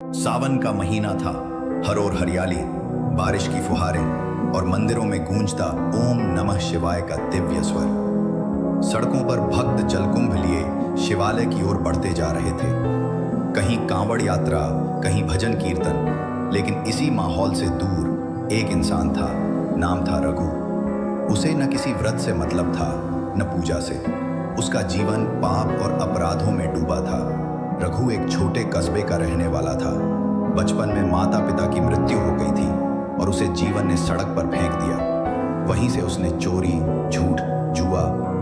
सावन का महीना था। हर ओर हरियाली, बारिश की फुहारें और मंदिरों में गूंजता ओम नमः शिवाय का दिव्य स्वर। सड़कों पर भक्त जलकुंभ लिए शिवालय की ओर बढ़ते जा रहे थे। कहीं कांवड़ यात्रा, कहीं भजन कीर्तन, लेकिन इसी माहौल से दूर एक इंसान था। नाम था रघु। उसे न किसी व्रत से मतलब था, न पूजा से। उसका जीवन पाप और अपराधों में डूबा था। रघु एक छोटे कस्बे का रहने वाला था। बचपन में माता पिता की मृत्यु हो गई थी और उसे जीवन ने सड़क पर फेंक दिया। वहीं से उसने चोरी, झूठ, जुआ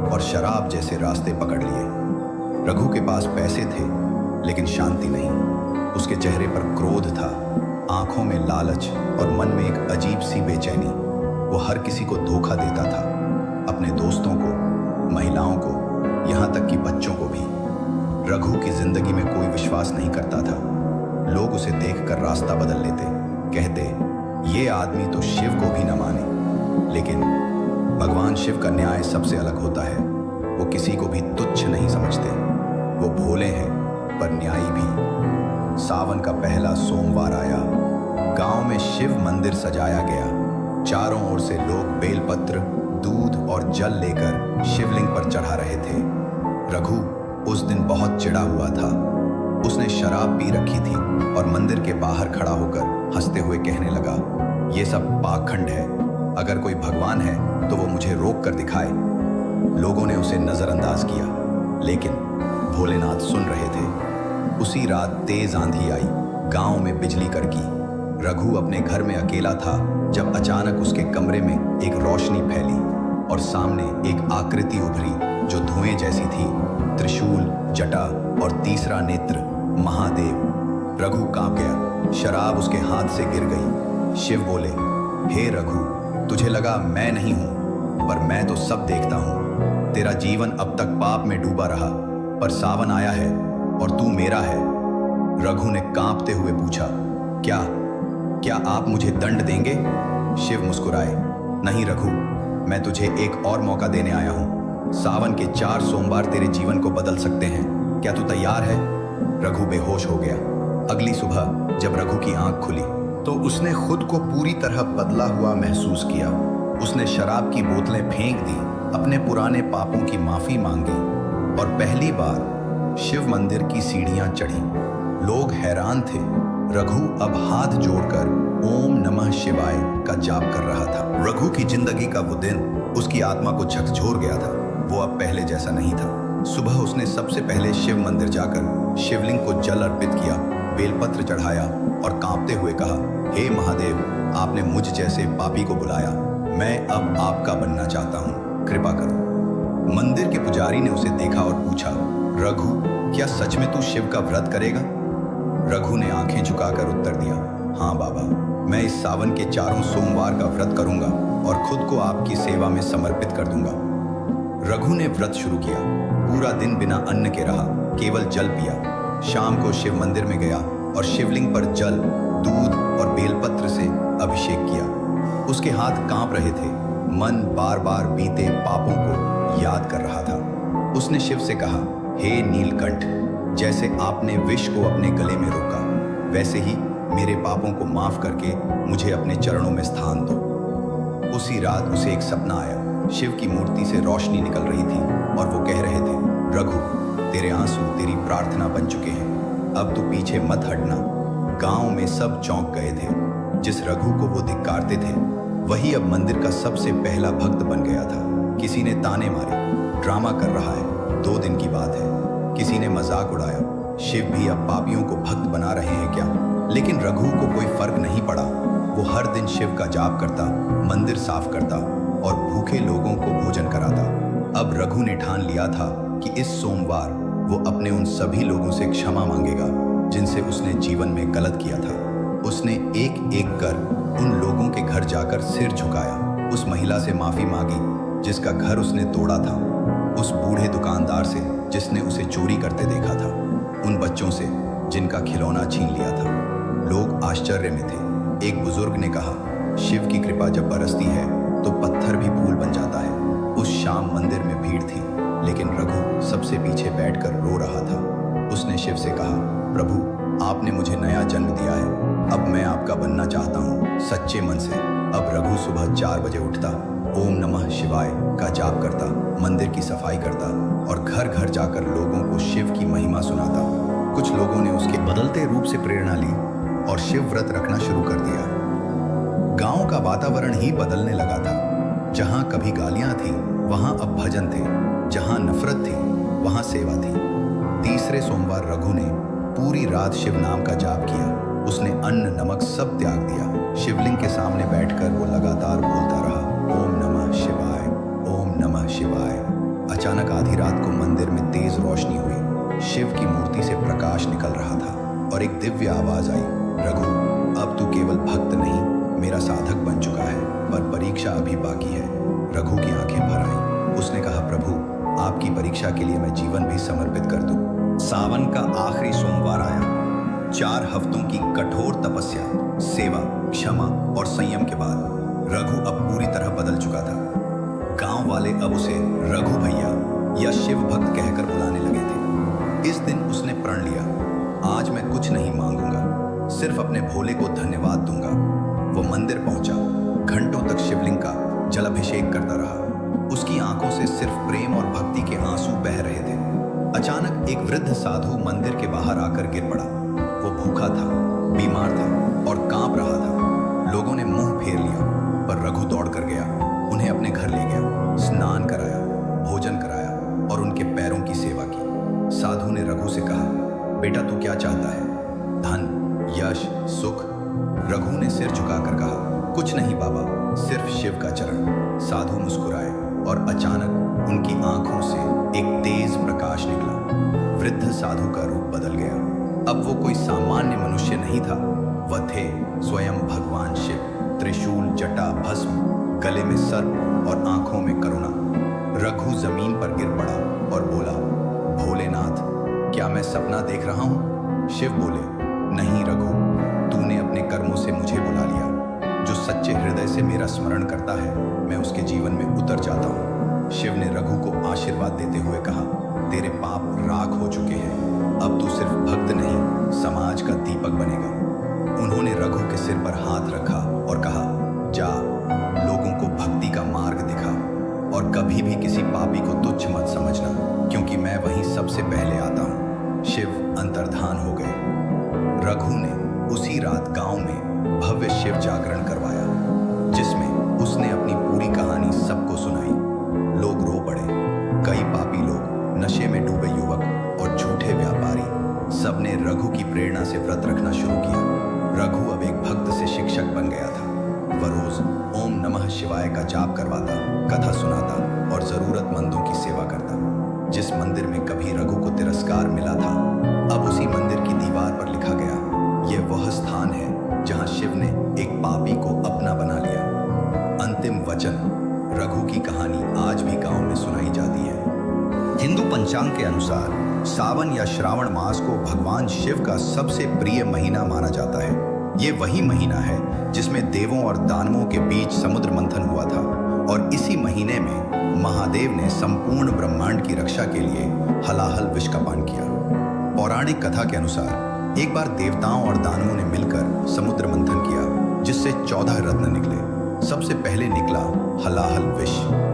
और शराब जैसे रास्ते पकड़ लिए। रघु के पास पैसे थे, लेकिन शांति नहीं। उसके चेहरे पर क्रोध था, आंखों में लालच और मन में एक अजीब सी बेचैनी। वो हर किसी को धोखा देता था, अपने दोस्तों को, महिलाओं को, यहाँ तक कि बच्चों को भी। रघु की जिंदगी में कोई विश्वास नहीं करता था। लोग उसे देखकर रास्ता बदल लेते, कहते ये आदमी तो शिव को भी न माने। लेकिन भगवान शिव का न्याय सबसे अलग होता है। वो किसी को भी तुच्छ नहीं समझते। वो भोले हैं पर न्यायी भी। सावन का पहला सोमवार आया। गांव में शिव मंदिर सजाया गया। चारों ओर से लोग बेलपत्र, दूध और जल लेकर शिवलिंग पर चढ़ा रहे थे। रघु उस दिन बहुत चिढ़ा हुआ था। उसने शराब पी रखी थी और मंदिर के बाहर खड़ा होकर हंसते हुए कहने लगा, ये सब पाखंड है। अगर कोई भगवान है तो वो मुझे रोक कर दिखाए। लोगों ने उसे नजरअंदाज किया, लेकिन भोलेनाथ सुन रहे थे। उसी रात तेज आंधी आई, गांव में बिजली कड़की। रघु अपने घर में अकेला था जब अचानक उसके कमरे में एक रोशनी फैली और सामने एक आकृति उभरी जो धुएं जैसी थी। त्रिशूल, जटा और तीसरा नेत्र महादेव। रघु कांप गया। शराब उसके हाथ से गिर गई। शिव बोले, हे रघु, तुझे लगा मैं नहीं हूं, पर मैं तो सब देखता हूं। तेरा जीवन अब तक पाप में डूबा रहा, पर सावन आया है और तू मेरा है। रघु ने कांपते हुए पूछा, क्या आप मुझे दंड देंगे? शिव मुस्कुराए, नहीं रघु, मैं तुझे एक और मौका देने आया हूं। सावन के 4 सोमवार तेरे जीवन को बदल सकते हैं। क्या तू तैयार है? रघु बेहोश हो गया। अगली सुबह जब रघु की आंख खुली तो उसने खुद को पूरी तरह बदला हुआ महसूस किया। उसने शराब की बोतलें फेंक दी, अपने पुराने पापों की माफी मांगी और पहली बार शिव मंदिर की सीढ़ियां चढ़ी। लोग हैरान थे। रघु अब हाथ जोड़कर ओम नमः शिवाय का जाप कर रहा था। रघु की जिंदगी का वो दिन उसकी आत्मा को झकझोर गया था। वो अब पहले जैसा नहीं था। सुबह उसने सबसे पहले शिव मंदिर जाकर शिवलिंग को जल अर्पित किया, बेलपत्र चढ़ाया और कांपते हुए कहा, हे महादेव, आपने मुझ जैसे पापी को बुलाया। मैं अब आपका बनना चाहता हूँ, कृपा करो। मंदिर के पुजारी ने उसे देखा और पूछा, रघु, क्या सच में तू शिव का व्रत करेगा? रघु ने आंखें झुकाकर उत्तर दिया, हाँ बाबा, मैं इस सावन के 4 सोमवार का व्रत करूंगा और खुद को आपकी सेवा में समर्पित कर दूंगा। रघु ने व्रत शुरू किया। पूरा दिन बिना अन्न के रहा, केवल जल पिया। शाम को शिव मंदिर में गया और शिवलिंग पर जल, दूध और बेलपत्र से अभिषेक किया। उसके हाथ कांप रहे थे। मन बार बार बीते पापों को याद कर रहा था। उसने शिव से कहा, हे नीलकंठ, जैसे आपने विष को अपने गले में रोका, वैसे ही मेरे पापों को माफ करके मुझे अपने चरणों में स्थान दो। उसी रात उसे एक सपना आया। शिव की मूर्ति से रोशनी निकल रही थी और वो कह रहे थे, रघु, तेरे आंसू तेरी प्रार्थना बन चुके हैं, अब तू पीछे मत हटना। गांव में सब चौंक गए थे। जिस रघु को वो धिक्कारते थे, वही अब मंदिर का सबसे पहला भक्त बन गया था। किसी ने ताने मारे, ड्रामा कर रहा है, 2 दिन की बात है। किसी ने मजाक उड़ाया, शिव भी अब पापियों को भक्त बना रहे हैं क्या? लेकिन रघु को कोई फर्क नहीं पड़ा। वो हर दिन शिव का जाप करता, मंदिर साफ करता और भूखे लोगों को भोजन कराता। अब रघु ने ठान लिया था कि इस सोमवार वो अपने उन सभी लोगों से क्षमा मांगेगा जिनसे उसने जीवन में गलत किया था। उसने एक एक कर उन लोगों के घर जाकर सिर झुकाया। उस महिला से माफी मांगी जिसका घर उसने तोड़ा था, उस बूढ़े दुकानदार से जिसने उसे चोरी करते देखा था, उन बच्चों से जिनका खिलौना छीन लिया था। लोग आश्चर्य में थे। एक बुजुर्ग ने कहा, शिव की कृपा जब बरसती है तो पत्थर भी फूल बन जाता है। उस शाम मंदिर में भीड़ थी, लेकिन रघु सबसे पीछे बैठकर रो रहा था। उसने शिव से कहा, प्रभु, आपने मुझे नया जन्म दिया है, अब मैं आपका बनना चाहता हूँ सच्चे मन से। अब रघु सुबह 4 बजे उठता, ओम नमः शिवाय का जाप करता, मंदिर की सफाई करता और घर घर जाकर लोगों को शिव की महिमा सुनाता। कुछ लोगों ने उसके बदलते रूप से प्रेरणा ली और शिव व्रत रखना शुरू कर दिया। गांव का वातावरण ही बदलने लगा था। जहां कभी गालियां थी वहां अब भजन थे, जहां नफरत थी वहां सेवा थी। तीसरे सोमवार रघु ने पूरी रात शिव नाम का जाप किया। उसने अन्न नमक सब त्याग दिया। शिवलिंग के सामने बैठकर वो लगातार बोलता रहा, ओम नमः शिवाय, ओम नमः शिवाय। अचानक आधी रात को मंदिर में तेज रोशनी हुई। शिव की मूर्ति से प्रकाश निकल रहा था और एक दिव्य आवाज आई, रघु अब तू केवल भक्त नहीं मेरा साधक बन चुका है, पर परीक्षा अभी बाकी है। रघु की आंखें भर आईं। उसने कहा, प्रभु आपकी परीक्षा के लिए मैं जीवन भी समर्पित कर दूं। सावन का आखिरी सोमवार आया। 4 हफ्तों की कठोर तपस्या, सेवा, क्षमा और संयम के बाद रघु अब पूरी तरह बदल चुका था। गांव वाले अब उसे रघु भैया या शिव भक्त कहकर बुलाने लगे थे। इस दिन उसने प्रण लिया, आज मैं कुछ नहीं मांगूंगा, सिर्फ अपने भोले को धन्यवाद दूंगा। वो मंदिर पहुंचा, घंटों तक शिवलिंग का जलाभिषेक करता रहा। उसकी आंखों से सिर्फ प्रेम और भक्ति के आंसू बह रहे थे। अचानक एक वृद्ध साधु मंदिर के बाहर आकर गिर पड़ा। वो भूखा था, बीमार था और कांप रहा था। लोगों ने मुंह फेर लिया, पर रघु दौड़ कर गया, उन्हें अपने घर ले गया, स्नान कराया, भोजन कराया और उनके पैरों की सेवा की। साधु ने रघु से कहा, बेटा तू क्या चाहता है, धन, यश, सुख? रघु ने सिर झुकाकर कहा, कुछ नहीं बाबा, सिर्फ शिव का चरण। साधु मुस्कुराए और अचानक उनकी आंखों से एक तेज प्रकाश निकला। वृद्ध साधु का रूप बदल गया। अब वो कोई सामान्य मनुष्य नहीं था, वह थे स्वयं भगवान शिव। त्रिशूल, जटा, भस्म, गले में सर्प और आंखों में करुणा। रघु जमीन पर गिर पड़ा और बोला, भोलेनाथ क्या मैं सपना देख रहा हूँ? शिव बोले, नहीं रघु, तूने अपने कर्मों से मुझे बुला लिया। जो सच्चे हृदय से मेरा स्मरण करता है मैं उसके जीवन में उतर जाता हूँ। शिव ने रघु को आशीर्वाद देते हुए कहा, तेरे पाप राख हो चुके हैं, अब तू सिर्फ भक्त नहीं समाज का दीपक बनेगा। उन्होंने रघु के सिर पर हाथ रखा और कहा, जा लोगों को भक्ति का मार्ग दिखा और कभी भी किसी पापी को तुच्छ मत समझना, क्योंकि मैं वहीं सबसे पहले आता हूँ। शिव अंतर्धान हो गए। रघु ने उसी रात गांव में भव्य शिव जागरण करवाया, जिसमें उसने अपनी पूरी कहानी सबको सुनाई। लोग रो पड़े। कई पापी लोग, नशे में डूबे युवक और झूठे व्यापारी, सबने रघु की प्रेरणा से व्रत रखना शुरू किया। रघु अब एक भक्त से शिक्षक बन गया था। वह रोज ओम नमः शिवाय का जाप करवाता, कथा सुनाता और जरूरतमंदों की सेवा करता। जिस मंदिर में कभी रघु को तिरस्कार मिला था, अब उसी मंदिर की दीवार पर लिखा गया, यह वह स्थान है जहां शिव ने एक पापी को अपना बना लिया। अंतिम वचन। रघु की कहानी आज भी गांव में सुनाई जाती है। हिंदू पंचांग के अनुसार सावन या श्रावण मास को भगवान शिव का सबसे प्रिय महीना माना जाता है। ये वही महीना है जिसमें देवों और दानवों के बीच समुद्र मंथन हुआ था और इसी महीने में महादेव ने संपूर्ण ब्रह्मांड की रक्षा के लिए हलाहल विष का पान किया। पौराणिक कथा के अनुसार एक बार देवताओं और दानवों ने मिलकर समुद्र मंथन किया, जिससे 14 रत्न निकले। सबसे पहले निकला हलाहल विष,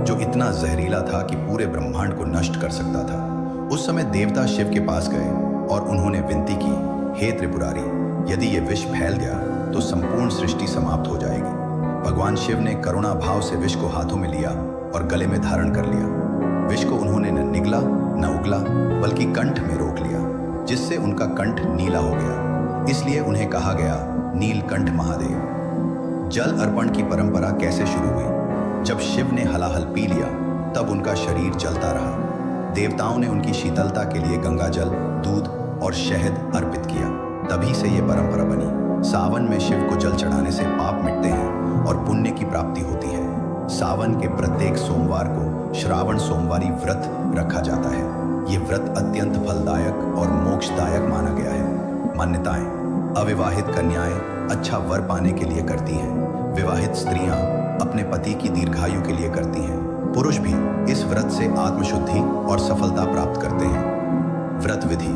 जो इतना जहरीला था कि पूरे ब्रह्मांड को नष्ट कर सकता था। उस समय देवता शिव के पास गए और उन्होंने विनती की, हे त्रिपुरारी, यदि ये विष फैल गया तो संपूर्ण सृष्टि समाप्त हो जाएगी। भगवान शिव ने करुणा भाव से विष को हाथों में लिया और गले में धारण कर लिया। विष को उन्होंने न निगला न उगला, बल्कि कंठ में रोक लिया, जिससे उनका कंठ नीला हो गया। इसलिए उन्हें कहा गया नीलकंठ महादेव। जल अर्पण की परंपरा कैसे शुरू हुई? जब शिव ने हलाहल पी लिया तब उनका शरीर जलता रहा। देवताओं ने उनकी शीतलता के लिए गंगाजल, दूध और शहद अर्पित किया। तभी से ये परंपरा बनी। सावन में शिव को जल चढ़ाने से पाप मिटते हैं और पुण्य की प्राप्ति होती है। सावन के प्रत्येक सोमवार को श्रावण सोमवारी व्रत रखा जाता है। ये व्रत अत्यंत फलदायक और मोक्षदायक माना गया है। मान्यताएं: अविवाहित कन्याएं अच्छा वर पाने के लिए करती हैं। विवाहित स्त्रियां अपने पति की दीर्घायु के लिए करती हैं। पुरुष भी इस व्रत से आत्मशुद्धि और सफलता प्राप्त करते हैं। व्रत विधि: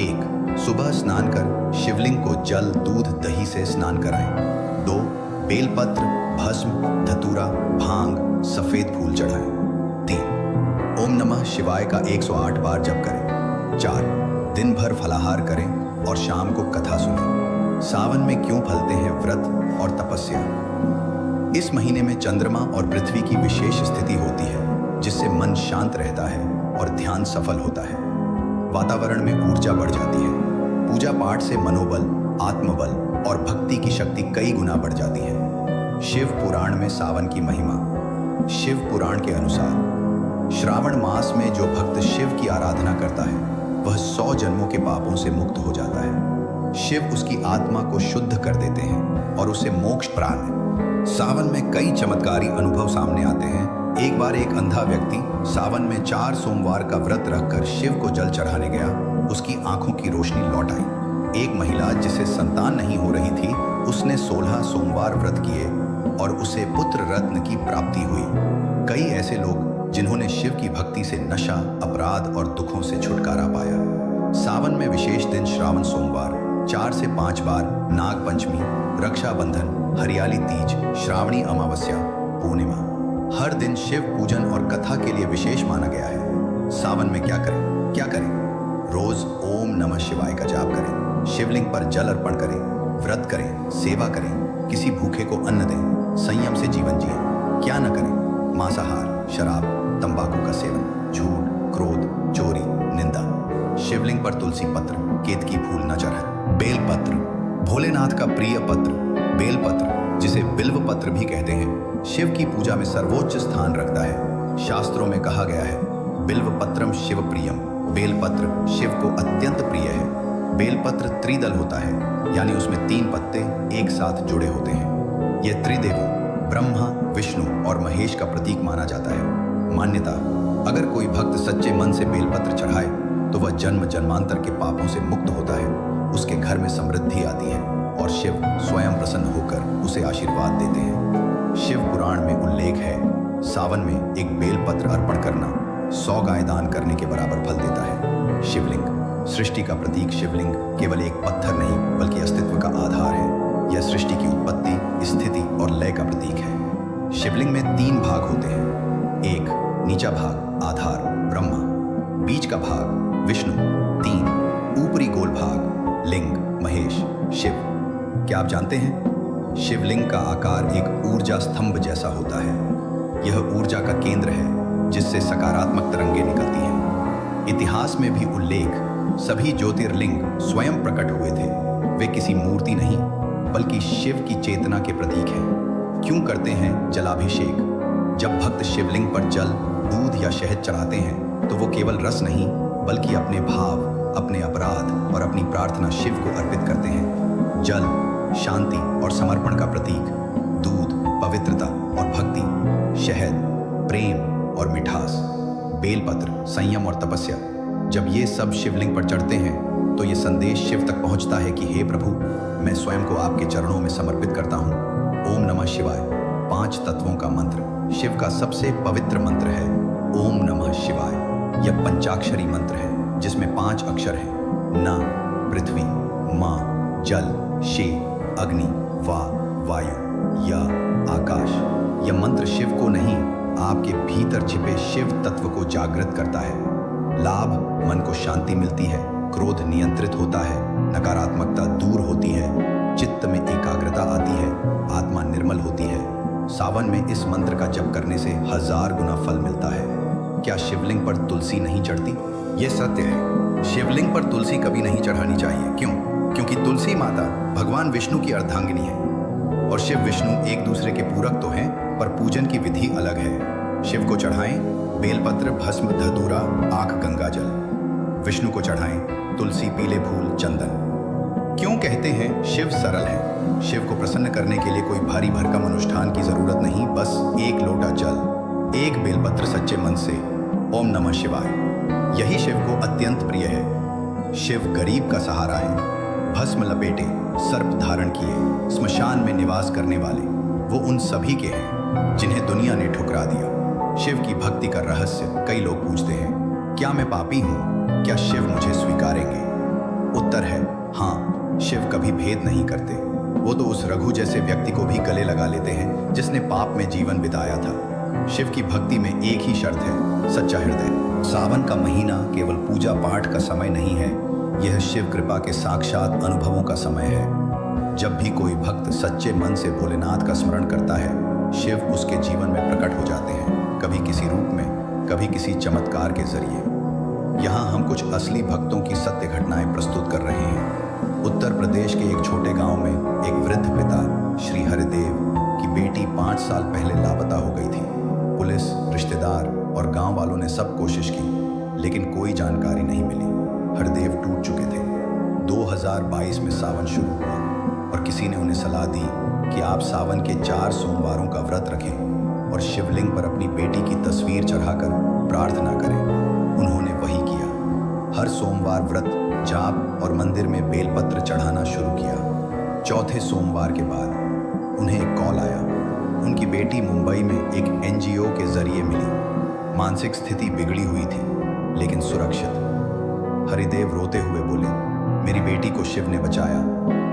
1. सुबह स्नान कर शिवलिंग को जल, दूध, दही से स्नान कराएं। 2. बेलपत्र, भस्म, धतूरा, भांग, सफेद फूल चढ़ाएं। 3. ओम नमः शिवाय का 108 बार जप करें। 4. दिन भर फलाहार करें और शाम को कथा सुनें। सावन में क्यों फलते हैं व्रत और तपस्या? इस महीने में चंद्रमा और पृथ्वी की विशेष स्थिति होती है, जिससे मन शांत रहता है और ध्यान सफल होता है। वातावरण में ऊर्जा बढ़ जाती है। पूजा पाठ से मनोबल, आत्मबल और भक्ति की शक्ति कई गुना बढ़ जाती है। शिव पुराण में सावन की महिमा। शिव पुराण के अनुसार श्रावण मास में जो भक्त शिव की आराधना करता है वह 100 जन्मों के पापों से मुक्त हो जाता है। शिव उसकी आत्मा को शुद्ध कर देते हैं और उसे मोक्ष प्रदान है। सावन में कई चमत्कारी अनुभव सामने आते हैं। एक बार एक अंधा व्यक्ति सावन में 4 सोमवार का व्रत रखकर शिव को जल चढ़ाने गया। उसकी आंखों की रोशनी लौट आई। एक महिला जिसे संतान नहीं हो रही थी, उसने 16 सोमवार व्रत किए और उसे पुत्र रत्न की प्राप्ति हुई। कई ऐसे लोग जिन्होंने शिव की भक्ति से नशा, अपराध और दुखों से छुटकारा पाया। सावन में विशेष दिन श्रावण सोमवार, 4 से 5 बार, नाग पंचमी, रक्षाबंधन, हरियाली तीज, श्रावणी अमावस्या, पूर्णिमा। हर दिन शिव पूजन और कथा के लिए विशेष माना गया है। सावन में क्या करें? रोज ओम नमः शिवाय का जाप करें, शिवलिंग पर जल अर्पण करें, व्रत करें, सेवा करें, किसी भूखे को अन्न दें, संयम से जीवन जिएं। क्या न करें? मांसाहार, शराब, तंबाकू का सेवन, झूठ, क्रोध, चोरी, निंदा। शिवलिंग पर तुलसी पत्र, केतकी फूल न चढ़ाएं। बेलपत्र, भोलेनाथ का प्रिय पत्र। बेलपत्र, जिसे बिल्व पत्र भी कहते हैं, शिव की पूजा में सर्वोच्च स्थान रखता है। शास्त्रों में कहा गया है, बिल्व पत्रम शिव प्रियम। बेलपत्र शिव को अत्यंत प्रिय है। बेलपत्र त्रिदल होता है, यानी उसमें 3 पत्ते एक साथ जुड़े होते हैं। यह त्रिदेवों ब्रह्मा, विष्णु और महेश का प्रतीक माना जाता है। मान्यता, अगर कोई भक्त सच्चे मन से बेलपत्र चढ़ाए तो वह जन्म जन्मांतर के पापों से मुक्त होता है, उसके घर में समृद्धि आती है और शिव स्वयं प्रसन्न होकर उसे आशीर्वाद देते हैं। शिव पुराण में उल्लेख है, सावन में एक बेलपत्र अर्पण करना 100 गाय दान करने के बराबर फल देता है। शिवलिंग, सृष्टि का प्रतीक शिवलिंग केवल एक पत्थर नहीं बल्कि अस्तित्व का आधार है। यह सृष्टि की उत्पत्ति, स्थिति और लय का प्रतीक है। शिवलिंग में 3 भाग होते हैं। 1. नीचा भाग आधार ब्रह्मा, बीच का भाग विष्णु, 3. ऊपरी गोल भाग लिंग महेश शिव। क्या आप जानते हैं, शिवलिंग का आकार एक ऊर्जा स्तंभ जैसा होता है। यह ऊर्जा का केंद्र है जिससे सकारात्मक तरंगें निकलती हैं। इतिहास में भी उल्लेख, सभी ज्योतिर्लिंग स्वयं प्रकट हुए थे। वे किसी मूर्ति नहीं बल्कि शिव की चेतना के प्रतीक हैं। क्यों करते हैं जलाभिषेक? जब भक्त शिवलिंग पर जल, दूध या शहद चढ़ाते हैं तो वो केवल रस नहीं बल्कि अपने भाव, अपने अपराध और अपनी प्रार्थना शिव को अर्पित करते हैं। जल शांति और समर्पण का प्रतीक, दूध पवित्रता और भक्ति, शहद प्रेम और मिठास, बेलपत्र संयम और तपस्या। जब ये सब शिवलिंग पर चढ़ते हैं तो ये संदेश शिव तक पहुंचता है कि हे प्रभु, मैं स्वयं को आपके चरणों में समर्पित करता हूँ। ओम नमः शिवाय 5 तत्वों का मंत्र। शिव का सबसे पवित्र मंत्र है ओम नमः शिवाय। यह पंचाक्षरी मंत्र है जिसमें 5 अक्षर हैं, न, पृथ्वी, माँ, जल, शे, अग्नि, वा, वायु, य, आकाश। यह मंत्र शिव को नहीं, आपके भीतर छिपे शिव तत्व को जागृत करता है। लाभ, मन को शांति मिलती है, क्रोध नियंत्रित होता है, नकारात्मकता दूर होती है, चित्त में एकाग्रता आती है, आत्मा निर्मल होती है। सावन में इस मंत्र का जप करने से 1000 गुना फल मिलता है। क्या शिवलिंग पर तुलसी नहीं चढ़ती? यह सत्य है, शिवलिंग पर तुलसी कभी नहीं चढ़ानी चाहिए। क्यों? क्योंकि तुलसी माता भगवान विष्णु की अर्धांगिनी है और शिव विष्णु एक दूसरे के पूरक तो हैं, पर पूजन की विधि अलग है। शिव को चढ़ाएं बेलपत्र, भस्म, धतूरा, आँख, गंगा जल। विष्णु को चढ़ाएं तुलसी, पीले फूल, चंदन। क्यों कहते हैं शिव सरल है? शिव को प्रसन्न करने के लिए कोई भारी भरकम अनुष्ठान की जरूरत नहीं, बस 1 लोटा जल, 1 बेलपत्र सच्चे मन से, ओम नमः शिवाय। यही शिव को अत्यंत प्रिय है। शिव गरीब का सहारा है। भस्म लपेटे, सर्प धारण किए, स्मशान में निवास करने वाले, वो उन सभी के हैं जिन्हें दुनिया ने ठुकरा दिया। शिव की भक्ति का रहस्य कई लोग पूछते हैं, क्या मैं पापी हूँ? क्या शिव मुझे स्वीकारेंगे? उत्तर है हाँ, शिव कभी भेद नहीं करते। वो तो उस रघु जैसे व्यक्ति को भी गले लगा लेते हैं जिसने पाप में जीवन बिताया था। शिव की भक्ति में एक ही शर्त है, सच्चा हृदय। सावन का महीना केवल पूजा पाठ का समय नहीं है, यह शिव कृपा के साक्षात अनुभवों का समय है। जब भी कोई भक्त सच्चे मन से भोलेनाथ का स्मरण करता है, शिव उसके जीवन में प्रकट हो जाते हैं, कभी किसी रूप में, कभी किसी चमत्कार के जरिए। यहाँ हम कुछ असली भक्तों की सत्य घटनाएं प्रस्तुत कर रहे हैं। उत्तर प्रदेश के एक छोटे गांव में एक वृद्ध पिता श्री हरिदेव की बेटी 5 साल पहले लापता हो गई थी। पुलिस, रिश्तेदार और गांव वालों ने सब कोशिश की, लेकिन कोई जानकारी नहीं मिली। हरिदेव टूट चुके थे। 2022 में सावन शुरू हुआ और किसी ने उन्हें सलाह दी कि आप सावन के 4 सोमवारों का व्रत रखें और शिवलिंग पर अपनी बेटी की तस्वीर चढ़ाकर प्रार्थना करें। उन्होंने वही किया। हर सोमवार व्रत, जाप और मंदिर में बेलपत्र चढ़ाना शुरू किया। चौथे सोमवार के बाद उन्हें एक कॉल आया। उनकी बेटी मुंबई में एक एनजीओ के जरिए मिली। मानसिक स्थिति बिगड़ी हुई थी, लेकिन सुरक्षित। हरिदेव रोते हुए बोले, मेरी बेटी को शिव ने बचाया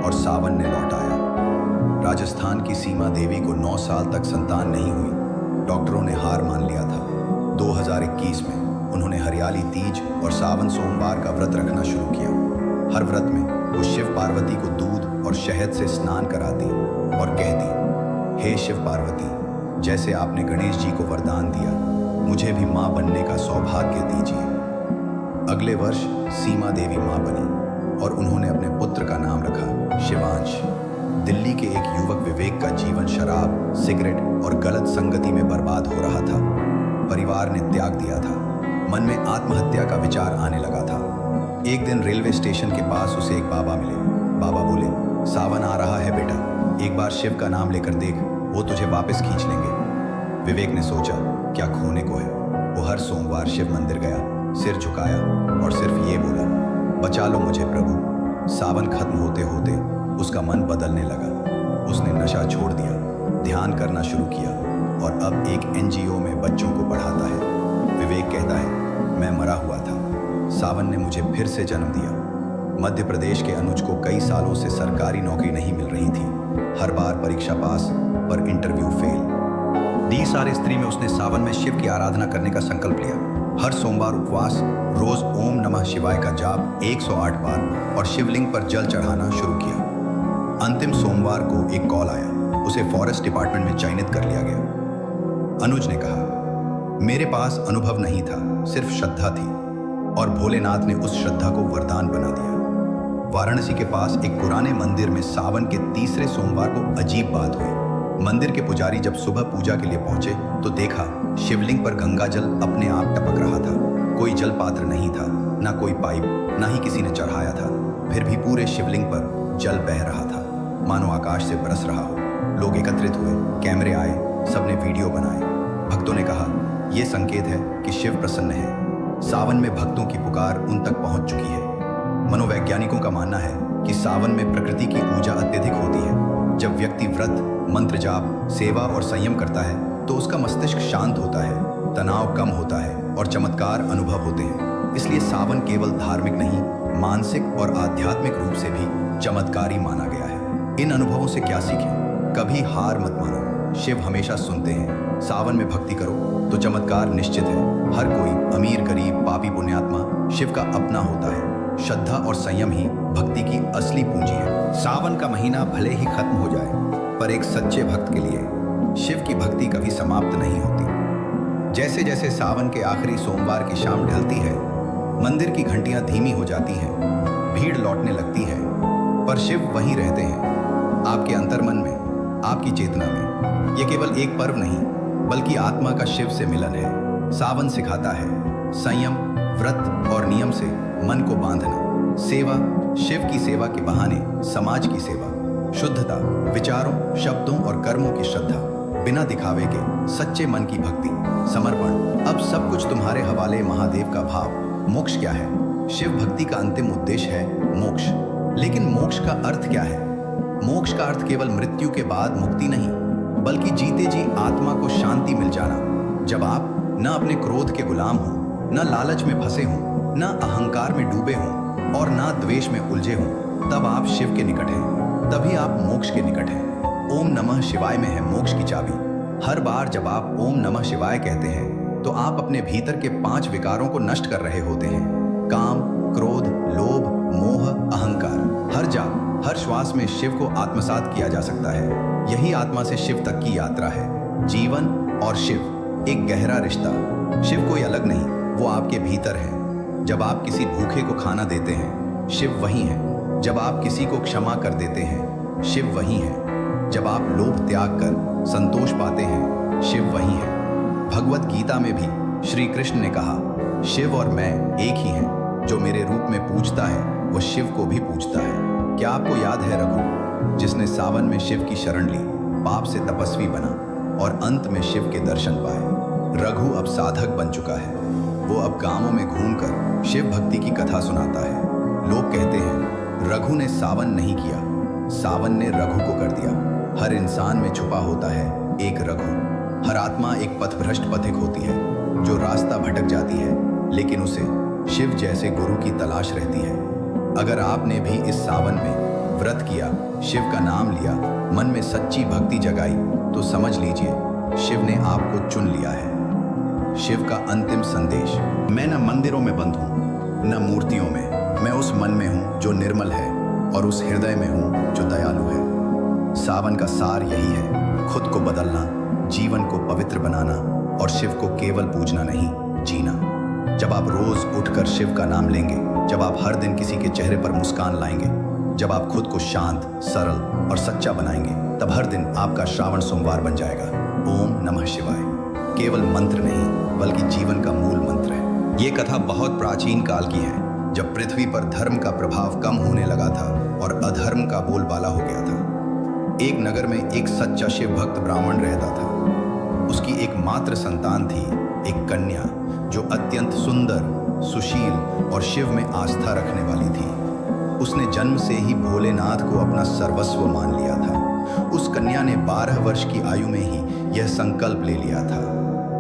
और सावन ने लौटाया। राजस्थान की सीमा देवी को 9 साल तक संतान नहीं हुई। डॉक्टरों ने हार मान लिया था। 2021 में उन्होंने हरियाली तीज और सावन सोमवार का व्रत रखना शुरू किया। हर व्रत में वो शिव पार्वती को दूध और शहद से स्नान कराती और कहती, हे शिव पार्वती, जैसे आपने गणेश जी को वरदान दिया, मुझे भी माँ बनने का सौभाग्य दीजिए। अगले वर्ष सीमा देवी माँ बनी और उन्होंने अपने पुत्र का नाम रखा शिवांश। दिल्ली के एक युवक विवेक का जीवन शराब, सिगरेट और गलत संगति में बर्बाद हो रहा था। परिवार ने त्याग दिया था। मन में आत्महत्या का विचार आने लगा था। एक दिन रेलवे स्टेशन के पास उसे एक बाबा मिले। बाबा बोले, सावन आ रहा है बेटा, एक बार शिव का नाम लेकर देख, वो तुझे वापस खींच लेंगे। विवेक ने सोचा, क्या खोने को है। वो हर सोमवार शिव मंदिर गया, सिर झुकाया और सिर्फ ये बोला, बचा लो मुझे प्रभु। सावन खत्म होते होते उसका मन बदलने लगा। उसने नशा छोड़ दिया, ध्यान करना शुरू किया और अब एक एनजीओ में बच्चों को पढ़ाता है। विवेक कहता है, मैं मरा हुआ था, सावन ने मुझे फिर से जन्म दिया। मध्य प्रदेश के अनुज को कई सालों से सरकारी नौकरी नहीं मिल रही थी। हर बार परीक्षा पास पर इंटरव्यू फेल। 20 साल स्त्री में उसने सावन में शिव की आराधना करने का संकल्प लिया। हर सोमवार उपवास, रोज ओम नमः शिवाय का जाप 108 बार और शिवलिंग पर जल चढ़ाना शुरू किया। अंतिम सोमवार को एक कॉल आया। उसे फॉरेस्ट डिपार्टमेंट में चयनित कर लिया गया। अनुज ने कहा, मेरे पास अनुभव नहीं था, सिर्फ श्रद्धा थी और भोलेनाथ ने उस श्रद्धा को वरदान बना दिया। वाराणसी के पास एक पुराने मंदिर में सावन के 3रे सोमवार को अजीब बात हुई। मंदिर के पुजारी जब सुबह पूजा के लिए पहुंचे तो देखा शिवलिंग पर गंगा जल अपने आप टपक रहा था। कोई जल पात्र नहीं था, ना कोई पाइप, ना ही किसी ने चढ़ाया था। फिर भी पूरे शिवलिंग पर जल बह रहा था, मानो आकाश से बरस रहा हो। लोग एकत्रित हुए, कैमरे आए, सबने वीडियो बनाए। भक्तों ने कहा, यह संकेत है कि शिव प्रसन्न है। सावन में भक्तों की पुकार उन तक पहुंच चुकी है। मनोवैज्ञानिकों का मानना है कि सावन में प्रकृति की ऊर्जा अत्यधिक होती है। जब व्यक्ति व्रत, मंत्र जाप, सेवा और संयम करता है तो उसका मस्तिष्क शांत होता है, तनाव कम होता है और चमत्कार अनुभव होते हैं। इसलिए सावन केवल धार्मिक नहीं, मानसिक और आध्यात्मिक रूप से भी चमत्कारी माना गया है। इन अनुभवों से क्या सीखें? कभी हार मत मानो, शिव हमेशा सुनते हैं। सावन में भक्ति करो तो चमत्कार निश्चित है। हर कोई, अमीर गरीब, पापी पुण्यात्मा, शिव का अपना होता है। श्रद्धा और संयम ही भक्ति की असली पूंजी है। सावन का महीना भले ही खत्म हो जाए, पर एक सच्चे भक्त के लिए शिव की भक्ति कभी समाप्त नहीं होती। जैसे जैसे सावन के आखिरी सोमवार की शाम ढलती है, मंदिर की घंटियां धीमी हो जाती हैं, भीड़ लौटने लगती है, पर शिव वहीं रहते हैं, आपके अंतर्मन में, आपकी चेतना में। यह केवल एक पर्व नहीं, बल्कि आत्मा का शिव से मिलन है। सावन सिखाता है संयम, व्रत और नियम से मन को बांधना, सेवा, शिव की सेवा के बहाने समाज की सेवा, शुद्धता, विचारों, शब्दों और कर्मों की श्रद्धा, बिना दिखावे के सच्चे मन की भक्ति, समर्पण। अब सब कुछ तुम्हारे हवाले। महादेव का भाव। मोक्ष क्या है? शिव भक्ति का अंतिम उद्देश्य है मोक्ष। लेकिन मोक्ष का अर्थ क्या है? मोक्ष का अर्थ केवल मृत्यु के बाद मुक्ति नहीं, बल्कि जीते जी आत्मा को शांति मिल जाना। जब आप न अपने क्रोध के गुलाम हो, न लालच में फंसे हो, न अहंकार में डूबे हो, और ना द्वेष में उलझे हों, तब आप शिव के निकट हैं, तभी आप मोक्ष के निकट हैं। ओम नमः शिवाय में है मोक्ष की चाबी। हर बार जब आप ओम नमः शिवाय कहते हैं तो आप अपने भीतर के 5 विकारों को नष्ट कर रहे होते हैं। काम, क्रोध, लोभ, मोह, अहंकार। हर जाप, हर श्वास में शिव को आत्मसात किया जा सकता है। यही आत्मा से शिव तक की यात्रा है। जीवन और शिव एक गहरा रिश्ता। शिव कोई अलग नहीं, वो आपके भीतर है। जब आप किसी भूखे को खाना देते हैं, शिव वही है। जब आप किसी को क्षमा कर देते हैं, शिव वही है। जब आप लोभ त्याग कर संतोष पाते हैं, शिव वही है। भगवत गीता में भी श्री कृष्ण ने कहा, शिव और मैं एक ही हैं। जो मेरे रूप में पूजता है वो शिव को भी पूजता है। क्या आपको याद है रघु, जिसने सावन में शिव की शरण ली, पाप से तपस्वी बना और अंत में शिव के दर्शन पाए। रघु अब साधक बन चुका है। वो अब गांवों में घूमकर शिव भक्ति की कथा सुनाता है। लोग कहते हैं रघु ने सावन नहीं किया, सावन ने रघु को कर दिया। हर इंसान में छुपा होता है एक रघु। हर आत्मा एक पथभ्रष्ट पथिक होती है जो रास्ता भटक जाती है, लेकिन उसे शिव जैसे गुरु की तलाश रहती है। अगर आपने भी इस सावन में व्रत किया, शिव का नाम लिया, मन में सच्ची भक्ति जगाई, तो समझ लीजिए शिव ने आपको चुन लिया है। शिव का अंतिम संदेश, मैं न मंदिरों में बंद हूँ न मूर्तियों में, मैं उस मन में हूँ जो निर्मल है और उस हृदय में हूँ जो दयालु है। सावन का सार यही है, खुद को बदलना, जीवन को पवित्र बनाना और शिव को केवल पूजना नहीं, जीना। जब आप रोज उठकर शिव का नाम लेंगे, जब आप हर दिन किसी के चेहरे पर मुस्कान लाएंगे, जब आप खुद को शांत, सरल और सच्चा बनाएंगे, तब हर दिन आपका श्रावण सोमवार बन जाएगा। ओम नमः शिवाय केवल मंत्र नहीं बल्कि जीवन का मूल मंत्र है। ये कथा बहुत प्राचीन काल की है, जब पृथ्वी पर धर्म का प्रभाव कम होने लगा था और अधर्म का बोलबाला हो गया था। एक नगर में एक सच्चा शिव भक्त ब्राह्मण रहता था। उसकी एकमात्र संतान थी, एक कन्या जो अत्यंत सुंदर, सुशील और शिव में आस्था रखने वाली थी। उसने जन्म से ही भोलेनाथ को अपना सर्वस्व मान लिया था। उस कन्या ने 12 वर्ष की आयु में ही यह संकल्प ले लिया था,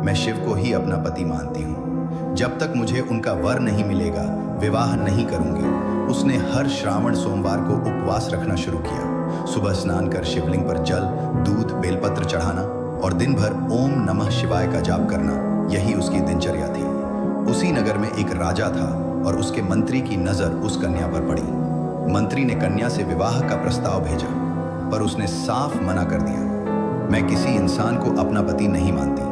मैं शिव को ही अपना पति मानती हूँ। जब तक मुझे उनका वर नहीं मिलेगा, विवाह नहीं करूंगी। उसने हर श्रावण सोमवार को उपवास रखना शुरू किया। सुबह स्नान कर शिवलिंग पर जल, दूध, बेलपत्र चढ़ाना और दिन भर ओम नमः शिवाय का जाप करना, यही उसकी दिनचर्या थी। उसी नगर में एक राजा था और उसके मंत्री की नजर उस कन्या पर पड़ी। मंत्री ने कन्या से विवाह का प्रस्ताव भेजा, पर उसने साफ मना कर दिया, मैं किसी इंसान को अपना पति नहीं मानती,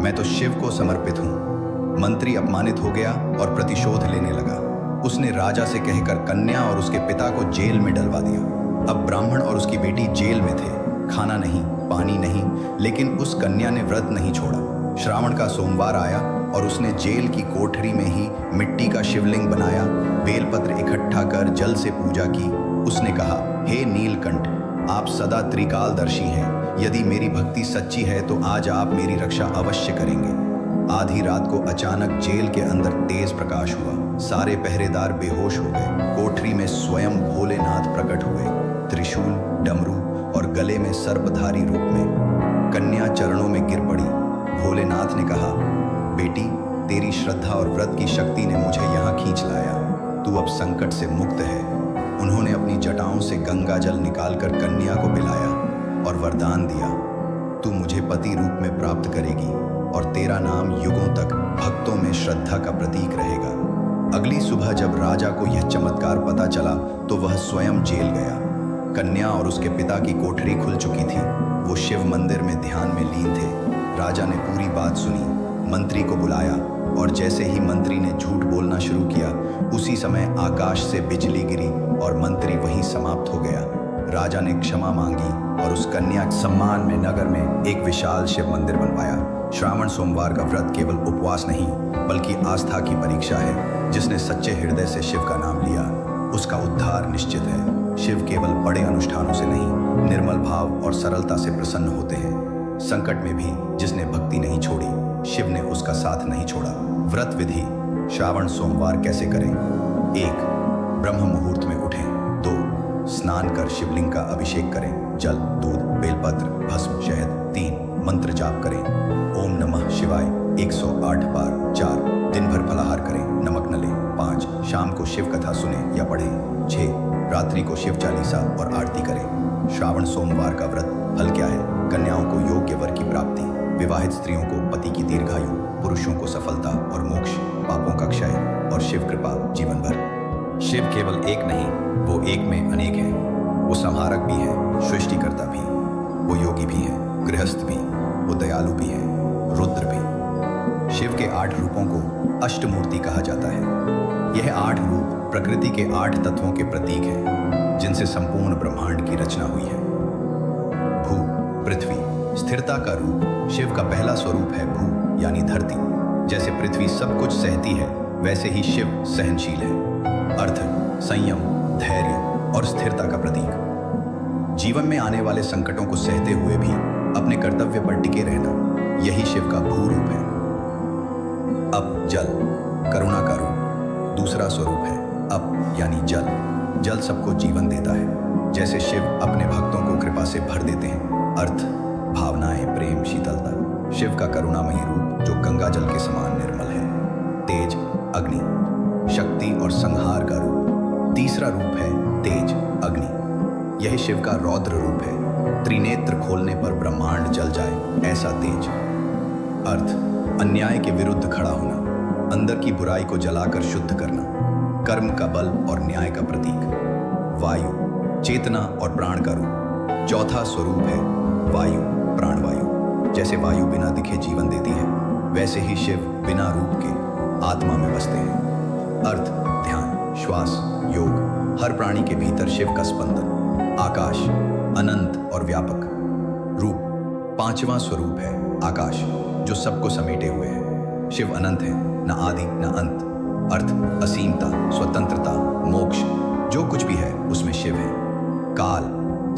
मैं तो शिव को समर्पित हूँ। मंत्री अपमानित हो गया और प्रतिशोध लेने लगा। उसने राजा से कहकर कन्या और उसके पिता को जेल में डलवा दिया। अब ब्राह्मण और उसकी बेटी जेल में थे, खाना नहीं, पानी नहीं, लेकिन उस कन्या ने व्रत नहीं छोड़ा। श्रावण का सोमवार आया और उसने जेल की कोठरी में ही मिट्टी का शिवलिंग बनाया, बेलपत्र इकट्ठा कर जल से पूजा की। उसने कहा, हे नीलकंठ, आप सदा त्रिकालदर्शी हैं। यदि मेरी भक्ति सच्ची है तो आज आप मेरी रक्षा अवश्य करेंगे। आधी रात को अचानक जेल के अंदर तेज प्रकाश हुआ। सारे पहरेदार बेहोश हो गए। कोठरी में स्वयं भोलेनाथ प्रकट हुए, त्रिशूल, डमरू और गले में सर्पधारी रूप में। कन्या चरणों में गिर पड़ी। भोलेनाथ ने कहा, बेटी, तेरी श्रद्धा और व्रत की शक्ति ने मुझे यहाँ खींच लाया, तू अब संकट से मुक्त है। उन्होंने अपनी जटाओं से गंगा जल निकालकर कन्या को पिलाया और वरदान दिया, तू मुझे पति रूप में प्राप्त करेगी और तेरा नाम युगों तक भक्तों में श्रद्धा का प्रतीक रहेगा। अगली सुबह जब राजा को यह चमत्कार पता चला तो वह स्वयं जेल गया। कन्या और उसके पिता की कोठरी खुल चुकी थी। वो शिव मंदिर में ध्यान में लीन थे। राजा ने पूरी बात सुनी, मंत्री को बुलाया और जैसे ही मंत्री ने झूठ बोलना शुरू किया, उसी समय आकाश से बिजली गिरी और मंत्री वहीं समाप्त हो गया। राजा ने क्षमा मांगी और उस कन्या के सम्मान में नगर में एक विशाल शिव मंदिर बनवाया। श्रावण सोमवार का व्रत केवल उपवास नहीं बल्कि आस्था की परीक्षा है। जिसने सच्चे हृदय से शिव का नाम लिया, उसका उद्धार निश्चित है। शिव केवल बड़े अनुष्ठानों से नहीं, निर्मल भाव और सरलता से प्रसन्न होते हैं। संकट में भी जिसने भक्ति नहीं छोड़ी, शिव ने उसका साथ नहीं छोड़ा। व्रत विधि, श्रावण सोमवार कैसे करें? 1. ब्रह्म मुहूर्त में उठें। 2. स्नान कर शिवलिंग का अभिषेक करें, जल, दूध, बेलपत्र, भस्म, शहद। 3. मंत्र जाप करें, ओम नमः शिवाय 108 बार। 4. दिन भर फलाहार करें, नमक न लें। 5 शाम को शिव कथा सुने या पढ़ें। 6 रात्रि को शिव चालीसा और आरती करें। श्रावण सोमवार का व्रत। फल क्या है? कन्याओं को योग्य वर की प्राप्ति, विवाहित स्त्रियों को पति की दीर्घायु, पुरुषों को सफलता और मोक्ष, पापों का क्षय और शिव कृपा जीवन भर। शिव केवल एक नहीं, वो एक में अनेक है। वो संहारक भी है, सृष्टिकर्ता भी, वो योगी भी है, गृहस्थ भी, वो दयालु भी है, रुद्र भी। शिव के 8 रूपों को अष्टमूर्ति कहा जाता है। यह 8 रूप प्रकृति के 8 तत्वों के प्रतीक हैं, जिनसे संपूर्ण ब्रह्मांड की रचना हुई है। भू, पृथ्वी, स्थिरता का रूप। शिव का पहला स्वरूप है भू यानी धरती। जैसे पृथ्वी सब कुछ सहती है, वैसे ही शिव सहनशील है। अर्थ, संयम, धैर्य और स्थिरता का प्रतीक। जीवन में आने वाले संकटों को सहते हुए भी अपने कर्तव्य पर टिके रहना, यही शिव का भू रूप है। अप, जल, करुणा का रूप। दूसरा स्वरूप है अप यानी जल। जल सबको जीवन देता है। जैसे शिव अपने भक्तों को कृपा से भर देते हैं। अर्थ, भावनाएं, प्रेम, शीतलता। शिव का करुणामयी रूप जो गंगा जल के समान निर्मल है। तेज, अग्नि, शक्ति और संहार का रूप। तीसरा रूप है तेज, अग्नि। यह शिव का रौद्र रूप है। त्रिनेत्र खोलने पर ब्रह्मांड जल जाए, ऐसा तेज। अर्थ, अन्याय के विरुद्ध खड़ा होना, अंदर की बुराई को जलाकर शुद्ध करना, कर्म का बल और न्याय का प्रतीक। वायु, चेतना और प्राण का रूप। चौथा स्वरूप है वायु, प्राणवायु। जैसे वायु बिना दिखे जीवन देती है, वैसे ही शिव बिना रूप के आत्मा में बसते हैं। अर्थ, ध्यान, श्वास, योग। हर प्राणी के भीतर शिव का स्पंदन। आकाश, अनंत और व्यापक। रूप, 5वां स्वरूप है आकाश, जो सबको समेटे हुए है। शिव अनंत है, न आदि न अंत। अर्थ, असीमता, स्वतंत्रता, मोक्ष। जो कुछ भी है उसमें शिव है। काल,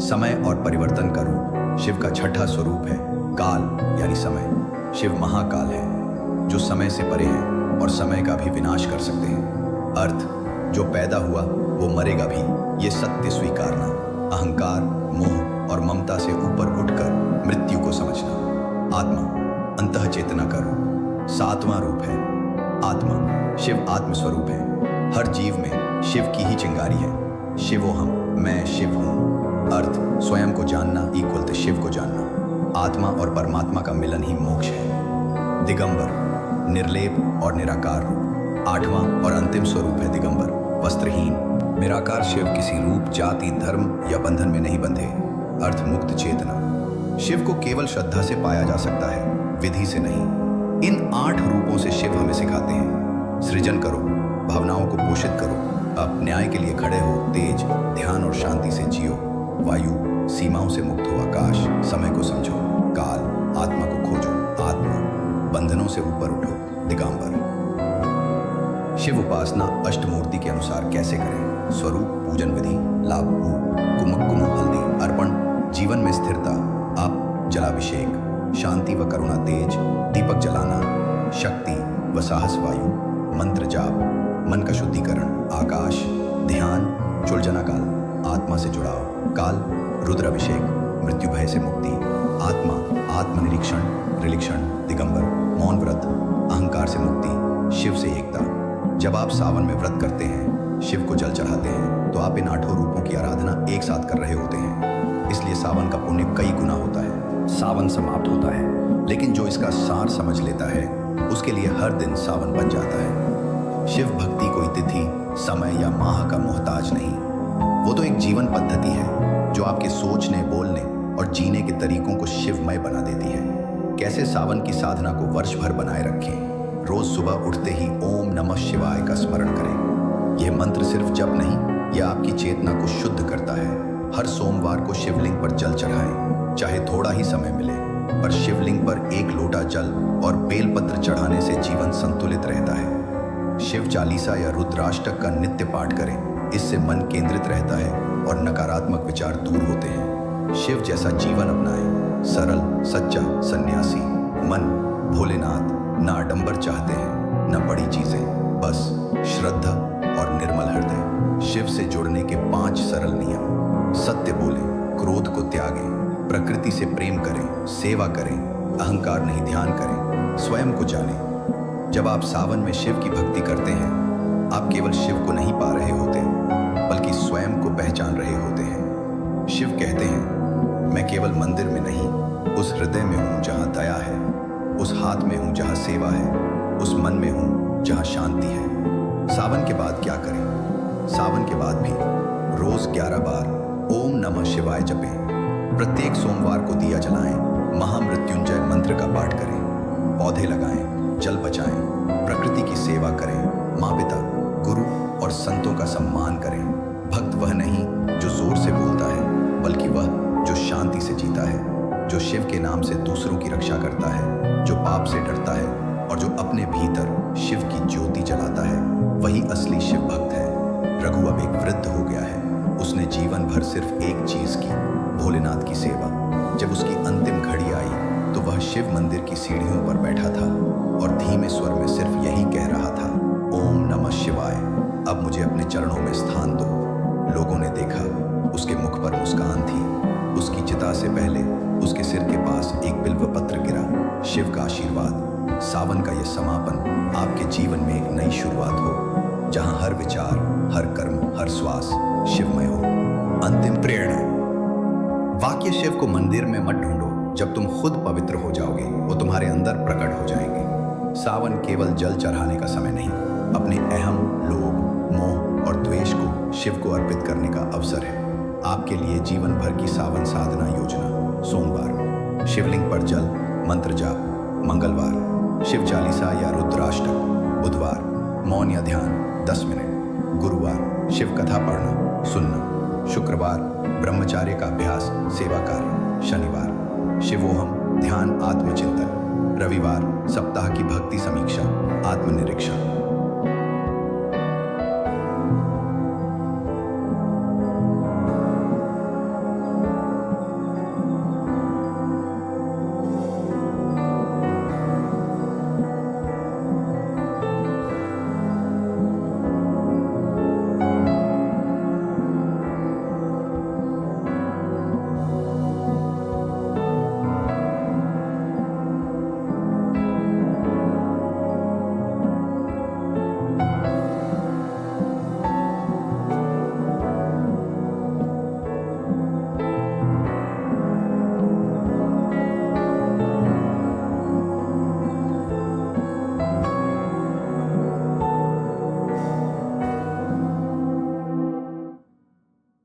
समय और परिवर्तन का रूप। शिव का 6ठा स्वरूप है काल यानी समय। शिव महाकाल है, जो समय से परे है और समय का भी विनाश कर सकते हैं। अर्थ, जो पैदा हुआ वो मरेगा भी, ये सत्य स्वीकारना। अहंकार, मोह और ममता से ऊपर उठकर मृत्यु को समझना। आत्मा, अंतः चेतना का रूप। 7वां रूप है आत्मा। शिव आत्म स्वरूप है। हर जीव में शिव की ही चिंगारी है। शिवोहम, मैं शिव हूँ। अर्थ, स्वयं को जानना इक्वल टू शिव को जानना। आत्मा और परमात्मा का मिलन ही मोक्ष है। दिगंबर, निर्लेप और निराकार रूप। 8वां और अंतिम स्वरूप है दिगंबर, वस्त्रहीन। निराकार शिव किसी रूप, जाति, धर्म या बंधन में नहीं बंधे। अर्थ, मुक्त चेतना। शिव को केवल श्रद्धा से पाया जा सकता है, विधि से नहीं। इन 8 रूपों से शिव हमें सिखाते हैं, सृजन करो, भावनाओं को पोषित करो, अब न्याय के लिए खड़े हो, तेज, ध्यान और शांति से जियो। वायु, सीमाओं से मुक्त हो, आकाश, समय को समझो, काल, आत्मा को खोजो, आत्मा, बंधनों से ऊपर उठो, दिगंबर। शिव उपासना अष्टमूर्ति के अनुसार कैसे करें? स्वरूप, पूजन विधि, लाभ, कुमक, हल्दी, अर्पण, जीवन में स्थिरता, आप, जलाभिषेक, शांति व करुणा तेज, दीपक जलाना, शक्ति व साहस वायु, मंत्र जाप, मन का शुद्धिकरण, आकाश, ध्यान, चुलजना काल, आत्मा से जुड़ाव, काल, रुद्राभिषेक, मृत्यु भय से मुक्ति, आत्मा, आत्मनिरीक्षण, रिलीक्षण, दिगंबर, मौन व्रत, अहंकार से मुक्ति, शिव से एकता। जब आप सावन में व्रत करते हैं, शिव को जल चढ़ाते हैं, तो आप इन 8 रूपों की आराधना एक साथ कर रहे होते हैं। इसलिए सावन का पुण्य कई गुना होता है। सावन समाप्त होता है, लेकिन जो इसका सार समझ लेता है, उसके लिए हर दिन सावन बन जाता है। शिव भक्ति कोई तिथि, समय या माह का मोहताज नहीं, वो तो एक जीवन पद्धति है जो आपके सोचने, बोलने और जीने के तरीकों को शिवमय बना देती है। कैसे सावन की साधना को वर्ष भर बनाए रखें? रोज सुबह उठते ही ओम नमः शिवाय का स्मरण करें। यह मंत्र सिर्फ जप नहीं, यह आपकी चेतना को शुद्ध करता है। हर सोमवार को शिवलिंग पर जल चढ़ाएं, चाहे थोड़ा ही समय मिले, पर शिवलिंग पर 1 लोटा जल और बेलपत्र चढ़ाने से जीवन संतुलित रहता है। शिव चालीसा या रुद्राष्टक का नित्य पाठ करें, इससे मन केंद्रित रहता है और नकारात्मक विचार दूर होते हैं। शिव जैसा जीवन अपनाएं, सरल, सच्चा, सन्यासी। मन, भोलेनाथ, न आडंबर चाहते हैं, न बड़ी चीजें, बस श्रद्धा और निर्मल हृदय। शिव से जुड़ने के 5 सरल नियम। सत्य बोलें, क्रोध को त्यागें, प्रकृति से प्रेम करें, सेवा करें, अहंकार नहीं, ध्यान करें, स्वयं को जानें। जब आप सावन में शिव की भक्ति करते हैं, आप केवल शिव को नहीं पा रहे होते, बल्कि स्वयं को पहचान रहे होते हैं। शिव कहते हैं, मैं केवल मंदिर में नहीं, उस हृदय में हूं जहां दया है, उस हाथ में हूं जहां सेवा है, उस मन में हूं जहां शांति है। सावन के बाद क्या करें? सावन के बाद भी रोज 11 बार ओम नमः शिवाय जपें। प्रत्येक सोमवार को दिया जलाएं, महामृत्युंजय मंत्र का पाठ करें, पौधे लगाएं, जल बचाएं, प्रकृति की सेवा करें, माँ पिता, गुरु और संतों का सम्मान करें। भक्त वह नहीं जो जोर से बोलता है, बल्कि वह जो शांति से जीता है, जो शिव के नाम से दूसरों की रक्षा करता है, जो पाप से डरता है और जो अपने भीतर शिव की ज्योति जलाता है, वही असली शिव भक्त है। रघु अब एक वृद्ध हो गया है। उसने जीवन भर सिर्फ एक चीज की, भोलेनाथ की सेवा। जब उसकी अंतिम घड़ी आई तो वह शिव मंदिर की सीढ़ियों पर बैठा था और धीमे स्वर में सिर्फ यही कह रहा था, ओम नमः शिवाय, अब मुझे अपने चरणों में स्थान दो। लोगों ने देखा, उसके मुख पर मुस्कान थी। उसकी चिता से पहले उसके सिर के पास एक बिल्व पत्र गिरा। शिव का आशीर्वाद। सावन का यह समापन आपके जीवन में एक नई शुरुआत हो, जहां हर विचार, हर कर्म, हर श्वास शिवमय हो। अंतिम प्रेरणा। वाक्य शिव को मंदिर में मत ढूंढो। जब तुम खुद पवित्र हो जाओगे, वो तुम्हारे अंदर प्रकट हो जाएंगे। सावन केवल जल चढ़ाने का समय नहीं, अपने अहम, लोभ, मोह और द्वेष को शिव को अर्पित करने का अवसर है। आपके लिए जीवन भर की सावन साधना योजना। सोमवार शिवलिंग पर जल, मंत्र जाप। मंगलवार शिव चालीसा या रुद्राष्टक। बुधवार मौन या ध्यान 10 मिनट। गुरुवार शिव कथा पढ़ना, सुनना। शुक्रवार ब्रह्मचार्य का अभ्यास, सेवा कार्य। शनिवार शिवोहम, ध्यान, आत्मचिंतन। रविवार सप्ताह की भक्ति समीक्षा, आत्मनिरीक्षण।